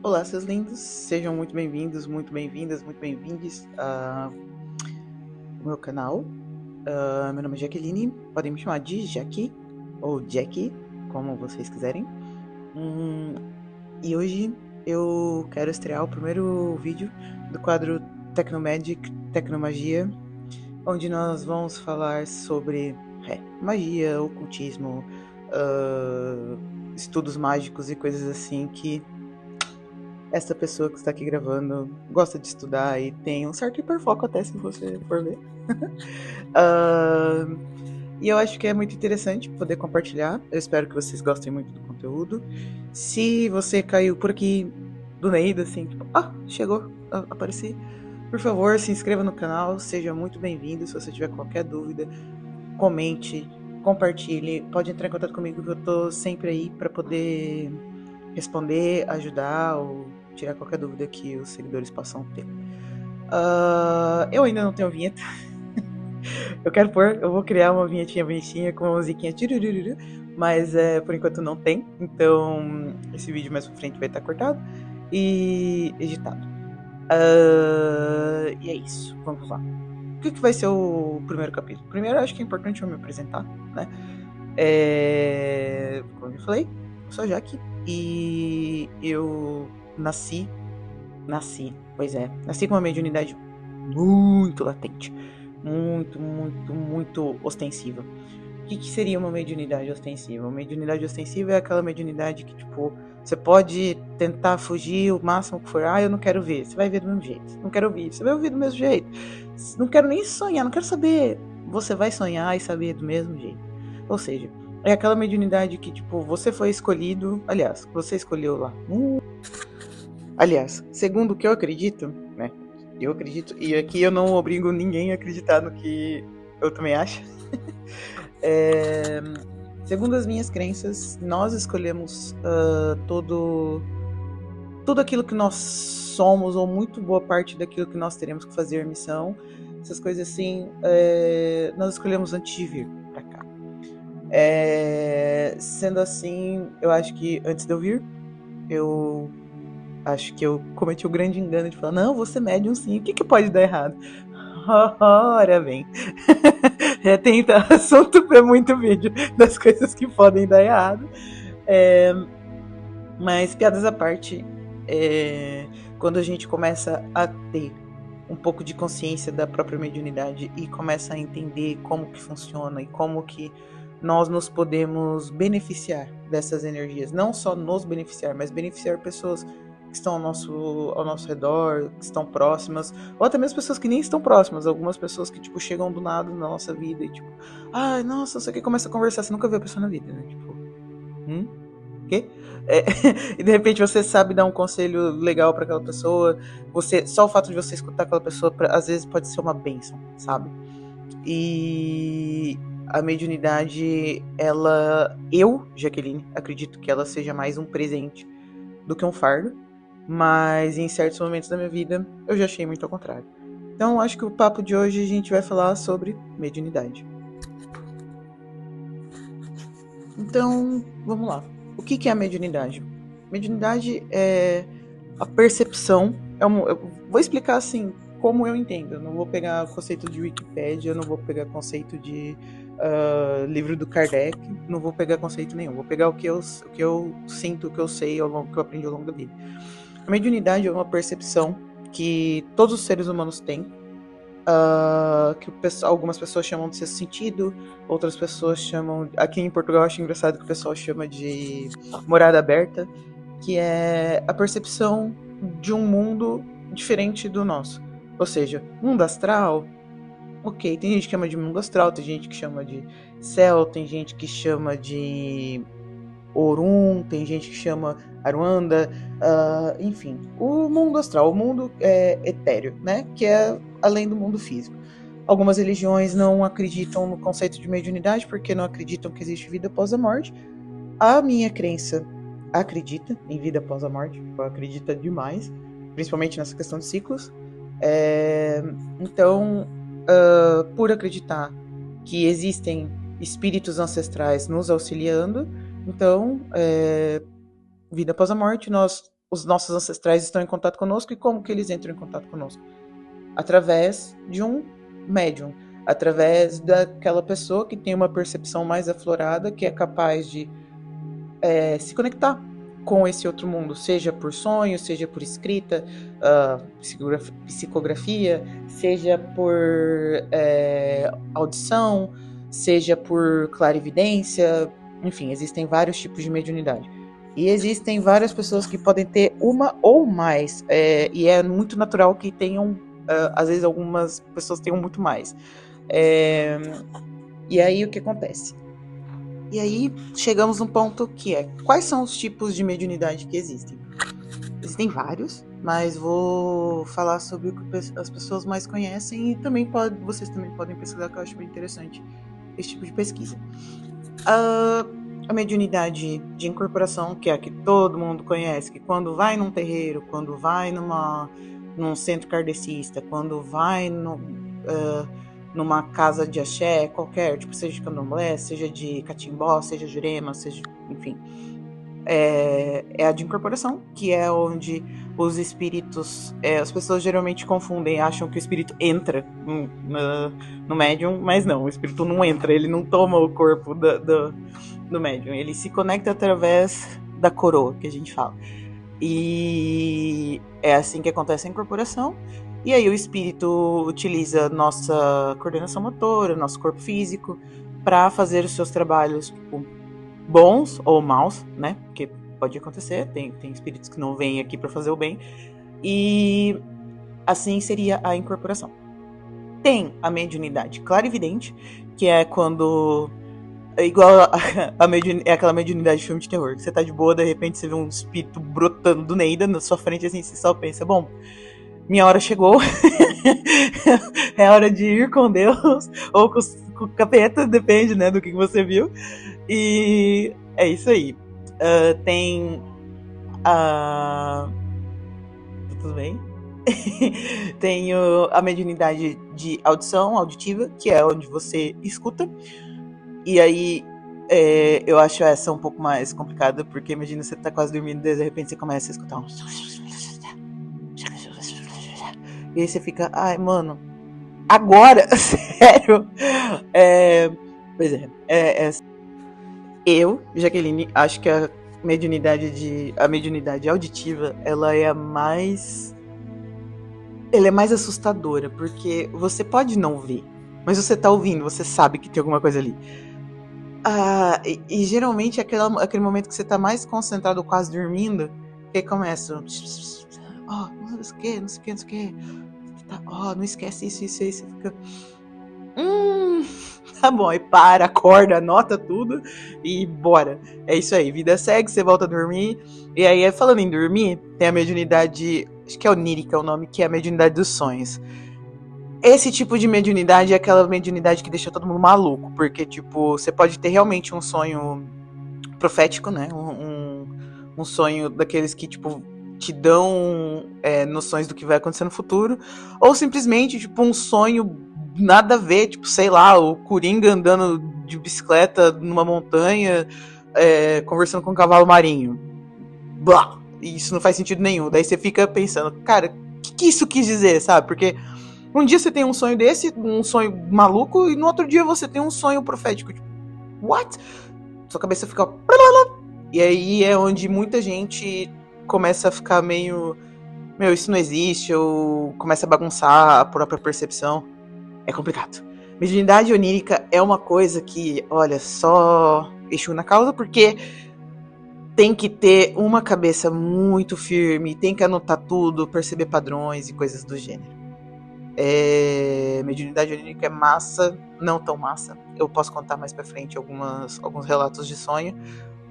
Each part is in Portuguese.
Olá, seus lindos, sejam muito bem-vindos, muito bem-vindas, muito bem-vindes ao meu canal. Meu nome é Jaqueline, podem me chamar de Jaque ou Jackie, como vocês quiserem. E hoje eu quero estrear o primeiro vídeo do quadro Tecnomagic, Tecnomagia, onde nós vamos falar sobre magia, ocultismo, estudos mágicos e coisas assim que essa pessoa que está aqui gravando gosta de estudar e tem um certo hiperfoco até, se você for ver. E eu acho que é muito interessante poder compartilhar. Eu espero que vocês gostem muito do conteúdo. Se você caiu por aqui do nada, assim, tipo, chegou, apareci. Por favor, se inscreva no canal, seja muito bem-vindo. Se você tiver qualquer dúvida, comente, compartilhe. Pode entrar em contato comigo que eu tô sempre aí para poder responder, ajudar ou tirar qualquer dúvida que os seguidores possam ter. Eu ainda não tenho vinheta. Eu vou criar uma vinhetinha bonitinha com uma musiquinha, mas por enquanto não tem. Então esse vídeo mais pra frente vai estar cortado e editado. E é isso, vamos lá. O que vai ser o primeiro capítulo? Primeiro, eu acho que é importante eu me apresentar, né? Como eu falei, eu sou a Jaque e eu nasci com uma mediunidade muito latente, muito ostensiva. O que seria uma mediunidade ostensiva? Uma mediunidade ostensiva é aquela mediunidade que, tipo, você pode tentar fugir o máximo que for. Eu não quero ver. Você vai ver do mesmo jeito. Não quero ouvir. Você vai ouvir do mesmo jeito. Não quero nem sonhar, não quero saber. Você vai sonhar e saber do mesmo jeito. Ou seja, é aquela mediunidade que, tipo, você foi escolhido. Aliás, você escolheu lá. Aliás, segundo o que eu acredito, né? Eu acredito, e aqui eu não obrigo ninguém a acreditar no que eu também acho. Segundo as minhas crenças, nós escolhemos tudo aquilo que nós somos, ou muito boa parte daquilo que nós teremos que fazer missão, essas coisas assim, nós escolhemos antes de vir pra cá. Sendo assim, eu acho que antes de eu vir, eu acho que eu cometi o grande engano de falar, não, você médium sim, o que pode dar errado? Ora bem, tem assunto para muito vídeo das coisas que podem dar errado. Mas piadas à parte, quando a gente começa a ter um pouco de consciência da própria mediunidade e começa a entender como que funciona e como que nós nos podemos beneficiar dessas energias, não só nos beneficiar, mas beneficiar pessoas que estão ao nosso redor, que estão próximas, ou até mesmo pessoas que nem estão próximas, algumas pessoas que, tipo, chegam do nada na nossa vida e, tipo, nossa, você que começa a conversar, você nunca viu a pessoa na vida, né, tipo, quê? E de repente você sabe dar um conselho legal para aquela pessoa, só o fato de você escutar aquela pessoa, às vezes pode ser uma bênção, sabe? E a mediunidade, eu, Jaqueline, acredito que ela seja mais um presente do que um fardo, mas em certos momentos da minha vida eu já achei muito ao contrário. Então acho que o papo de hoje a gente vai falar sobre mediunidade. Então, vamos lá. O que é a mediunidade? Mediunidade é a percepção. Eu vou explicar assim como eu entendo. Eu não vou pegar conceito de Wikipédia, eu não vou pegar conceito de livro do Kardec, não vou pegar conceito nenhum. Vou pegar o que eu sinto, o que eu sei, o que eu aprendi ao longo da vida. A mediunidade é uma percepção que todos os seres humanos têm, que algumas pessoas chamam de sexto sentido, outras pessoas chamam, aqui em Portugal eu acho engraçado que o pessoal chama de morada aberta, que é a percepção de um mundo diferente do nosso. Ou seja, mundo astral, ok, tem gente que chama de mundo astral, tem gente que chama de céu, tem gente que chama de Orum, tem gente que chama Aruanda, enfim, o mundo astral, o mundo etéreo, né, que é além do mundo físico. Algumas religiões não acreditam no conceito de mediunidade porque não acreditam que existe vida após a morte. A minha crença acredita em vida após a morte, acredita demais, principalmente nessa questão de ciclos. Então, por acreditar que existem espíritos ancestrais nos auxiliando, então, vida após a morte, nós os nossos ancestrais estão em contato conosco e como que eles entram em contato conosco? Através de um médium, através daquela pessoa que tem uma percepção mais aflorada, que é capaz de se conectar com esse outro mundo, seja por sonho, seja por escrita, psicografia, seja por audição, seja por clarividência, enfim, existem vários tipos de mediunidade. E existem várias pessoas que podem ter uma ou mais, e é muito natural que tenham, às vezes algumas pessoas tenham muito mais. E aí o que acontece? E aí chegamos num ponto que é, quais são os tipos de mediunidade que existem? Existem vários, mas vou falar sobre o que as pessoas mais conhecem e também vocês também podem pesquisar, que eu acho bem interessante esse tipo de pesquisa. A mediunidade de incorporação, que é a que todo mundo conhece, que quando vai num terreiro, quando vai num centro kardecista, quando vai numa casa de axé qualquer, tipo, seja de candomblé, seja de catimbó, seja jurema, seja, enfim, é a de incorporação, que é onde os espíritos, as pessoas geralmente confundem, acham que o espírito entra no médium, mas não, o espírito não entra, ele não toma o corpo do médium, ele se conecta através da coroa, que a gente fala. E é assim que acontece a incorporação. E aí o espírito utiliza nossa coordenação motora, nosso corpo físico, para fazer os seus trabalhos, tipo, bons ou maus, né? Porque pode acontecer, tem espíritos que não vêm aqui para fazer o bem. E assim seria a incorporação. Tem a mediunidade clarividente, que é quando... É igual é aquela mediunidade de filme de terror. Que você tá de boa, de repente você vê um espírito brotando do Neida na sua frente, assim, você só pensa, bom, minha hora chegou, é hora de ir com Deus, ou com o capeta, depende, né, do que você viu. E é isso aí. Tem tudo bem? Tem a mediunidade de audição, auditiva, que é onde você escuta. E aí eu acho essa um pouco mais complicada, porque imagina você tá quase dormindo e de repente você começa a escutar um... E aí você fica, ai, mano, agora? Sério? Pois é. Eu, Jaqueline, acho que a mediunidade auditiva, ela é mais assustadora, porque você pode não ver, mas você tá ouvindo, você sabe que tem alguma coisa ali. E geralmente é aquele momento que você tá mais concentrado, quase dormindo, que começa... não sei o que. Não esquece isso. Você fica... Tá bom, aí para, acorda, anota tudo e bora. É isso aí, vida segue, você volta a dormir. E aí, falando em dormir, tem a mediunidade, acho que é onírica o nome, que é a mediunidade dos sonhos. Esse tipo de mediunidade é aquela mediunidade que deixa todo mundo maluco, porque, tipo, você pode ter realmente um sonho profético, né? Um sonho daqueles que, tipo, te dão noções do que vai acontecer no futuro, ou simplesmente, tipo, um sonho nada a ver, tipo, sei lá, o Coringa andando de bicicleta numa montanha, conversando com um cavalo marinho. Blá! Isso não faz sentido nenhum. Daí você fica pensando, cara, o que isso quis dizer, sabe? Porque um dia você tem um sonho desse, um sonho maluco, e no outro dia você tem um sonho profético. Tipo, what? Sua cabeça fica... E aí é onde muita gente começa a ficar meio... Meu, isso não existe, ou começa a bagunçar a própria percepção. É complicado. Mediunidade onírica é uma coisa que, olha, só Exu na causa, porque tem que ter uma cabeça muito firme, tem que anotar tudo, perceber padrões e coisas do gênero. Mediunidade onírica é massa, não tão massa. Eu posso contar mais pra frente alguns relatos de sonho,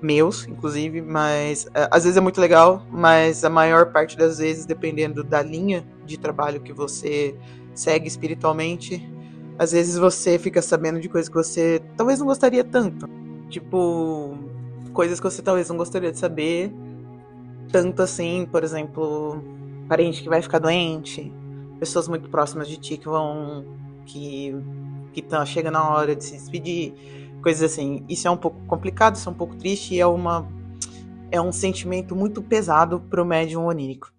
meus, inclusive, mas às vezes é muito legal, mas a maior parte das vezes, dependendo da linha de trabalho que você segue espiritualmente, às vezes você fica sabendo de coisas que você talvez não gostaria tanto. Tipo, coisas que você talvez não gostaria de saber tanto assim, por exemplo, parente que vai ficar doente, pessoas muito próximas de ti que tá chegando a hora de se despedir, coisas assim. Isso é um pouco complicado, isso é um pouco triste e é é um sentimento muito pesado pro médium onírico.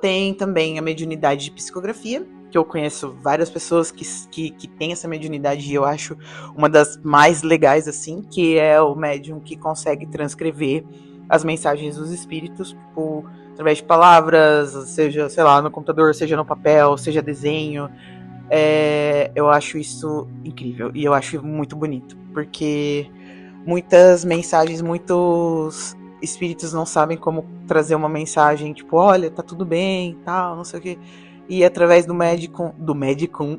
Tem também a mediunidade de psicografia, que eu conheço várias pessoas que têm essa mediunidade e eu acho uma das mais legais, assim, que é o médium que consegue transcrever as mensagens dos espíritos, tipo, através de palavras, seja, sei lá, no computador, seja no papel, seja desenho. Eu acho isso incrível e eu acho muito bonito, porque muitas mensagens, muitos espíritos não sabem como trazer uma mensagem, tipo, olha, tá tudo bem, tal, não sei o quê. E através do médium, do médium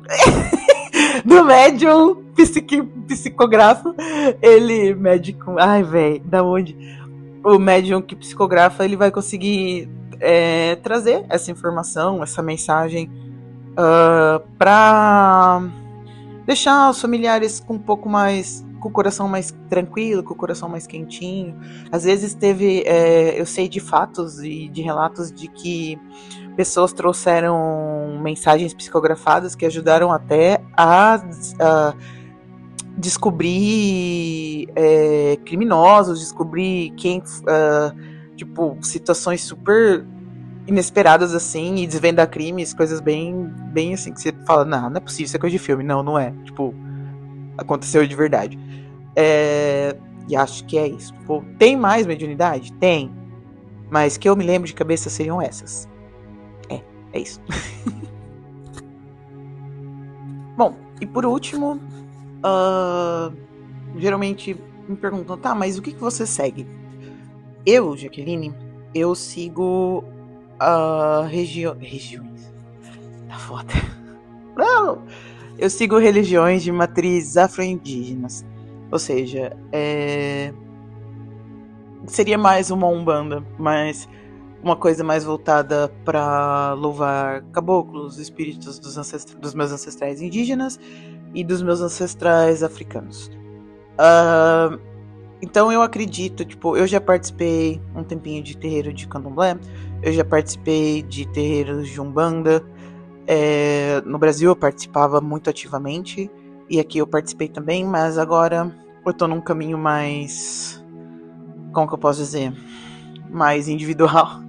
psicógrafo, médico, ai, velho, da onde? O médium que psicografa, ele vai conseguir trazer essa informação, essa mensagem, pra deixar os familiares com um pouco mais, com o coração mais tranquilo, com o coração mais quentinho. Às vezes eu sei de fatos e de relatos de que pessoas trouxeram mensagens psicografadas que ajudaram até a descobrir criminosos, descobrir tipo, situações super inesperadas, assim, e desvendar crimes, coisas bem, bem assim, que você fala, não é possível, isso é coisa de filme. Não, não é. Tipo, aconteceu de verdade. E acho que é isso. Tipo, tem mais mediunidade? Tem. Mas que eu me lembro de cabeça seriam essas. É isso. Bom, e por último, geralmente me perguntam, tá, mas o que você segue? Eu, Jaqueline, eu sigo regiões. Tá foda. Não! Eu sigo religiões de matriz afro-indígenas. Ou seja, seria mais uma umbanda, mas uma coisa mais voltada para louvar caboclos, espíritos dos meus ancestrais indígenas e dos meus ancestrais africanos. Então eu acredito, tipo, eu já participei um tempinho de terreiro de candomblé, eu já participei de terreiros de umbanda. No Brasil eu participava muito ativamente e aqui eu participei também, mas agora eu tô num caminho mais, como que eu posso dizer, mais individual.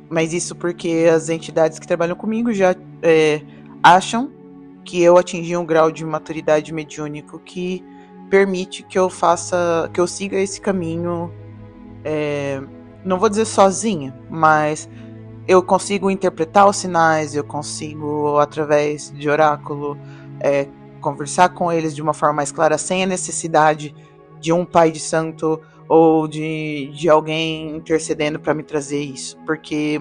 Mas isso porque as entidades que trabalham comigo já acham que eu atingi um grau de maturidade mediúnico que permite que eu siga esse caminho, não vou dizer sozinha, mas eu consigo interpretar os sinais, eu consigo, através de oráculo, conversar com eles de uma forma mais clara, sem a necessidade de um pai de santo ou de alguém intercedendo para me trazer isso. Porque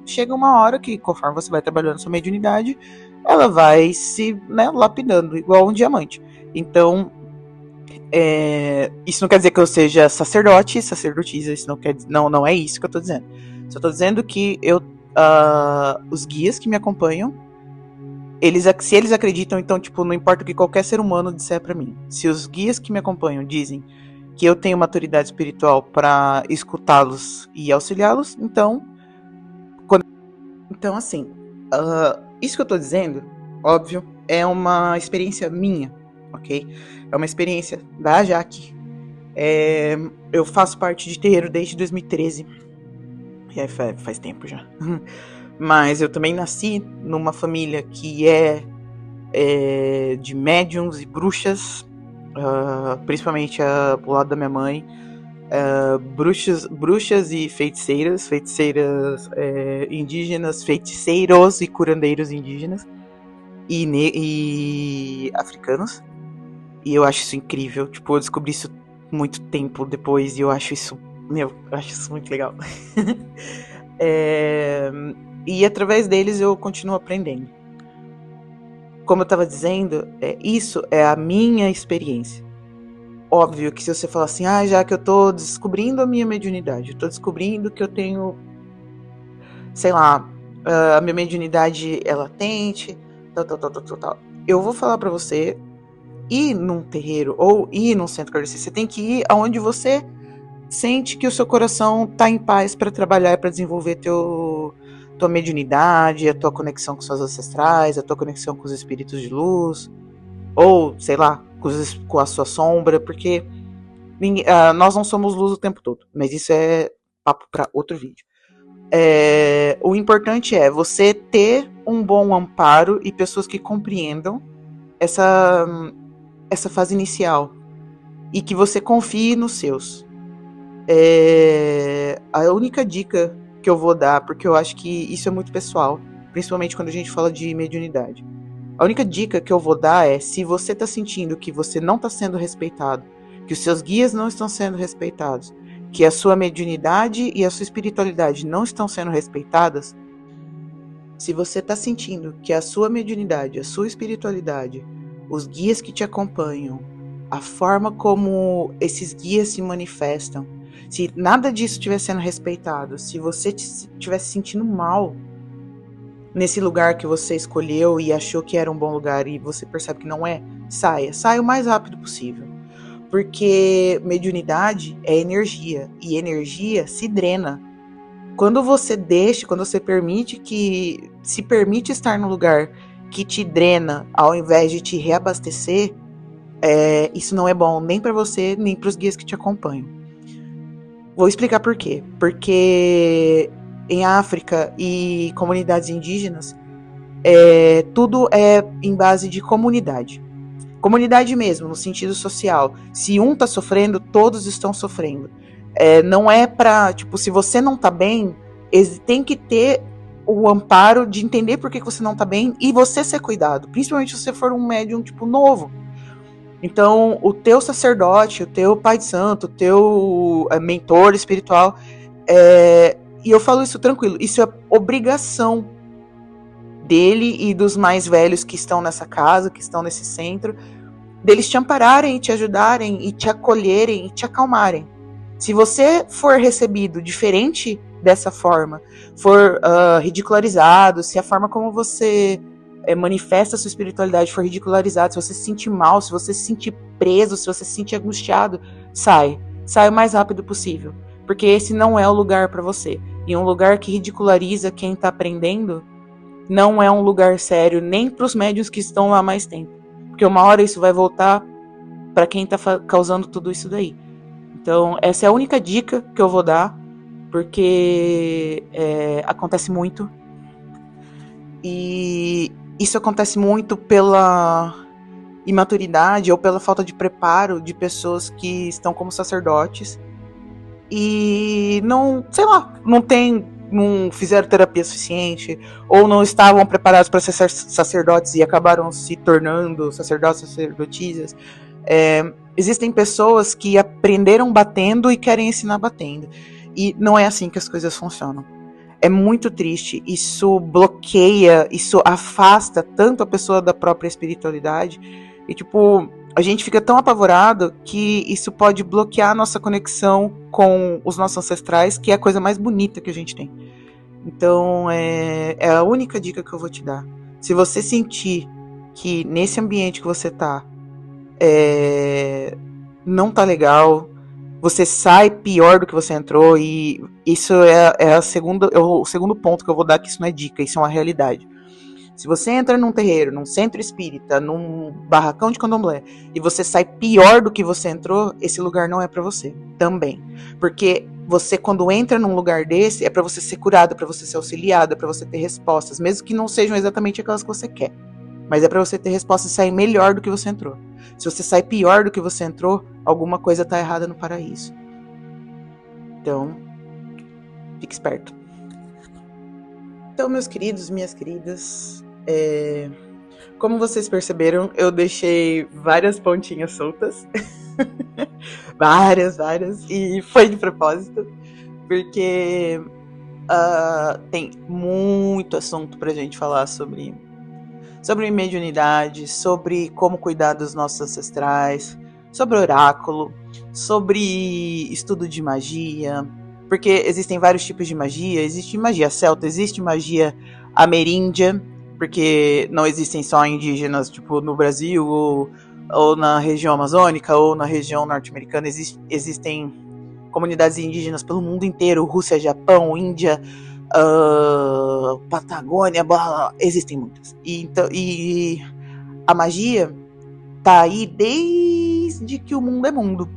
chega uma hora que, conforme você vai trabalhando sua mediunidade, ela vai se, né, lapidando, igual um diamante. Então, isso não quer dizer que eu seja sacerdote, sacerdotisa, isso não é isso que eu tô dizendo. Só tô dizendo que os guias que me acompanham, se eles acreditam, então, tipo, não importa o que qualquer ser humano disser pra mim. Se os guias que me acompanham dizem que eu tenho maturidade espiritual para escutá-los e auxiliá-los, então, assim, isso que eu tô dizendo, óbvio, é uma experiência minha, ok? É uma experiência da Jaque. Eu faço parte de terreiro desde 2013. E aí faz tempo já. Mas eu também nasci numa família que é de médiums e bruxas, principalmente pro lado da minha mãe. Bruxas e feiticeiras indígenas, feiticeiros e curandeiros indígenas e africanos. E eu acho isso incrível. Tipo, eu descobri isso muito tempo depois e eu acho isso muito legal. E através deles eu continuo aprendendo. Como eu estava dizendo, isso é a minha experiência. Óbvio que se você falar assim, já que eu tô descobrindo a minha mediunidade, eu tô descobrindo que eu tenho, sei lá, a minha mediunidade é latente, tal. Eu vou falar pra você ir num terreiro ou ir num centro kardecista. Você tem que ir aonde você sente que o seu coração tá em paz para trabalhar e para desenvolver tua mediunidade, a tua conexão com seus ancestrais, a tua conexão com os espíritos de luz, ou, sei lá, com a sua sombra, porque nós não somos luz o tempo todo, mas isso é papo para outro vídeo. O importante é você ter um bom amparo e pessoas que compreendam essa fase inicial e que você confie nos seus. A única dica que eu vou dar, porque eu acho que isso é muito pessoal, principalmente quando a gente fala de mediunidade. A única dica que eu vou dar é, se você está sentindo que você não está sendo respeitado, que os seus guias não estão sendo respeitados, que a sua mediunidade e a sua espiritualidade não estão sendo respeitadas, se você está sentindo que a sua mediunidade, a sua espiritualidade, os guias que te acompanham, a forma como esses guias se manifestam, se nada disso estiver sendo respeitado, se você estiver se sentindo mal nesse lugar que você escolheu e achou que era um bom lugar e você percebe que não é, saia o mais rápido possível. Porque mediunidade é energia, e energia se drena. Quando você permite estar num lugar que te drena, ao invés de te reabastecer, isso não é bom nem para você, nem para os guias que te acompanham. Vou explicar por quê. Porque em África e comunidades indígenas, tudo é em base de comunidade. Comunidade mesmo, no sentido social. Se um tá sofrendo, todos estão sofrendo. Não é pra, se você não tá bem, tem que ter o amparo de entender por que você não tá bem e você ser cuidado. Principalmente se você for um médium, novo. Então, o teu sacerdote, o teu pai de santo, o teu mentor espiritual, e eu falo isso tranquilo, isso é obrigação dele e dos mais velhos que estão nessa casa, que estão nesse centro, deles te ampararem e te ajudarem e te acolherem e te acalmarem. Se você for recebido diferente dessa forma, for ridicularizado, se a forma como você manifesta a sua espiritualidade for ridicularizada, se você se sentir mal, se você se sentir preso, se você se sentir angustiado, sai o mais rápido possível, porque esse não é o lugar para você. E um lugar que ridiculariza quem tá aprendendo não é um lugar sério nem para os médiuns que estão lá mais tempo, porque uma hora isso vai voltar para quem tá causando tudo isso daí. Então essa é a única dica que eu vou dar, porque acontece muito, e isso acontece muito pela imaturidade ou pela falta de preparo de pessoas que estão como sacerdotes e não fizeram terapia suficiente, ou não estavam preparados para ser sacerdotes e acabaram se tornando sacerdotes, sacerdotisas. Existem pessoas que aprenderam batendo e querem ensinar batendo, e não é assim que as coisas funcionam. É muito triste, isso bloqueia, isso afasta tanto a pessoa da própria espiritualidade, e a gente fica tão apavorado que isso pode bloquear a nossa conexão com os nossos ancestrais, que é a coisa mais bonita que a gente tem. Então, é a única dica que eu vou te dar. Se você sentir que nesse ambiente que você tá, não tá legal, você sai pior do que você entrou, e isso é o segundo ponto que eu vou dar, que isso não é dica, isso é uma realidade. Se você entra num terreiro, num centro espírita, num barracão de candomblé, e você sai pior do que você entrou, esse lugar não é pra você também. Porque você, quando entra num lugar desse, é pra você ser curado, é pra você ser auxiliado, é pra você ter respostas, mesmo que não sejam exatamente aquelas que você quer. Mas é pra você ter respostas e sair melhor do que você entrou. Se você sai pior do que você entrou, alguma coisa tá errada no paraíso. Então, fique esperto. Então, meus queridos, minhas queridas, como vocês perceberam, eu deixei várias pontinhas soltas. várias, e foi de propósito, porque tem muito assunto pra gente falar sobre mediunidade, sobre como cuidar dos nossos ancestrais, sobre oráculo, sobre estudo de magia, porque existem vários tipos de magia. Existe magia celta, existe magia ameríndia, porque não existem só indígenas no Brasil ou na região amazônica ou na região norte-americana. Existem comunidades indígenas pelo mundo inteiro, Rússia, Japão, Índia, Patagônia, existem muitas. E a magia tá aí desde que o mundo é mundo.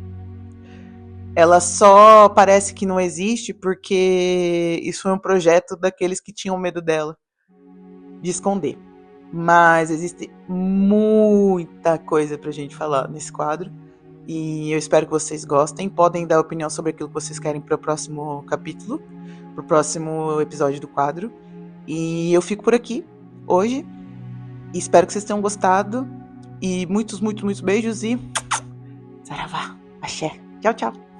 Ela só parece que não existe porque isso foi um projeto daqueles que tinham medo dela, de esconder. Mas existe muita coisa pra gente falar nesse quadro. E eu espero que vocês gostem. Podem dar opinião sobre aquilo que vocês querem para o próximo capítulo, para o próximo episódio do quadro. E eu fico por aqui hoje. Espero que vocês tenham gostado. E muitos beijos e saravá, axé. Tchau, tchau.